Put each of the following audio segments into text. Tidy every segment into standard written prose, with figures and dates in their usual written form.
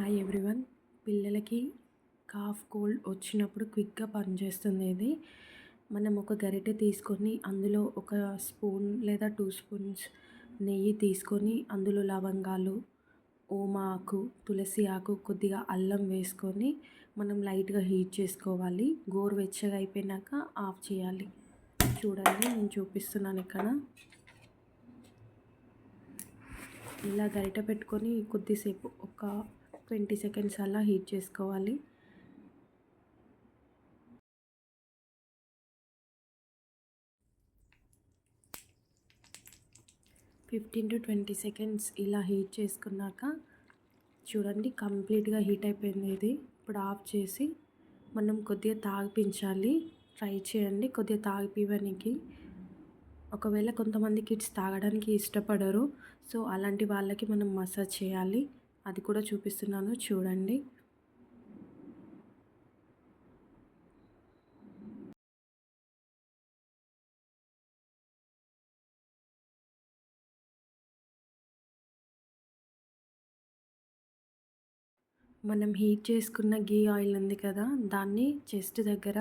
Hi everyone. పిల్లలకి cough, cold వచ్చినప్పుడు క్విక్‌గా పనిచేస్తుంది ఇది. మనం ఒక గరిటె తీసుకొని అందులో ఒక స్పూన్ లేదా 2 స్పూన్స్ నెయ్యి తీసుకొని అందులో లవంగాలు, ఓమ ఆకు, తులసి ఆకు, కొద్దిగా అల్లం వేసుకొని మనం లైట్‌గా హీట్ చేసుకోవాలి. గోరువెచ్చగా అయిపోయినాక ఆఫ్ చేయాలి. చూడండి నేను చూపిస్తున్నాను ఇక్కడ. ఇలా గరిటె పెట్టుకొని కొద్దిసేపు ఒక 20 సెకండ్స్ అలా హీట్ చేసుకోవాలి. ఫిఫ్టీన్ టు 20 సెకండ్స్ ఇలా హీట్ చేసుకున్నాక చూడండి కంప్లీట్గా హీట్ అయిపోయింది ఇది. ఇప్పుడు ఆఫ్ చేసి మనం కొద్దిగా తాగిపించాలి. ట్రై చేయండి కొద్దిగా తాగిపివ్వనీకి. ఒకవేళ కొంతమంది కిడ్స్ తాగడానికి ఇష్టపడరు. సో అలాంటి వాళ్ళకి మనం మసాజ్ చేయాలి. అది కూడా చూపిస్తున్నాను చూడండి. మనం హీట్ చేసుకున్న ఘీ ఆయిల్ ఉంది కదా, దాన్ని చెస్ట్ దగ్గర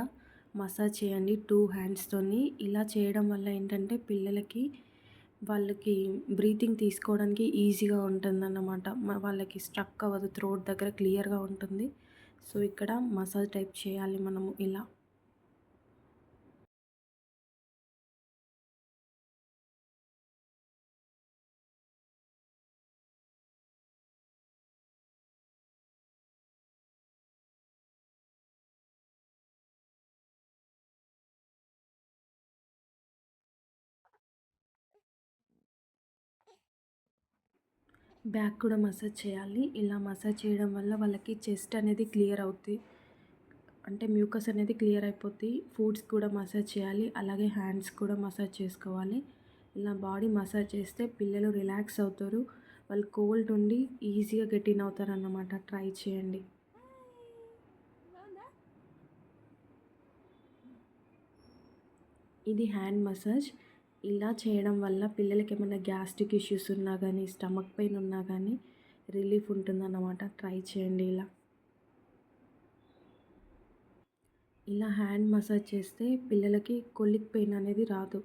మసాజ్ చేయండి 2 హ్యాండ్స్తోని. ఇలా చేయడం వల్ల ఏంటంటే పిల్లలకి వాళ్ళకి బ్రీతింగ్ తీసుకోవడానికి ఈజీగా ఉంటుందన్నమాట. వాళ్ళకి స్ట్రక్ అవ్వదు, థ్రోట్ దగ్గర క్లియర్గా ఉంటుంది. సో ఇక్కడ మసాజ్ టైప్ చేయాలి మనము ఇలా. బ్యాక్ కూడా మసాజ్ చేయాలి. ఇలా మసాజ్ చేయడం వల్ల వాళ్ళకి చెస్ట్ అనేది క్లియర్ అవుద్ది. అంటే మ్యూకస్ అనేది క్లియర్ అయిపోద్ది. ఫుట్స్ కూడా మసాజ్ చేయాలి. అలాగే హ్యాండ్స్ కూడా మసాజ్ చేసుకోవాలి. ఇలా బాడీ మసాజ్ చేస్తే పిల్లలు రిలాక్స్ అవుతారు. వాళ్ళు కోల్డ్ ఉండి ఈజీగా గెట్ ఇన్ అవుతారన్నమాట. ట్రై చేయండి. ఇది హ్యాండ్ మసాజ్. ఇలా చేయడం వల్ల పిల్లలకి ఏమైనా గ్యాస్ట్రిక్ ఇష్యూస్ ఉన్నా కానీ, స్టమక్ పెయిన్ ఉన్నా కానీ రిలీఫ్ ఉంటుందన్నమాట. ట్రై చేయండి ఇలా. ఇలా హ్యాండ్ మసాజ్ చేస్తే పిల్లలకి కొలిక్ పెయిన్ అనేది రాదు.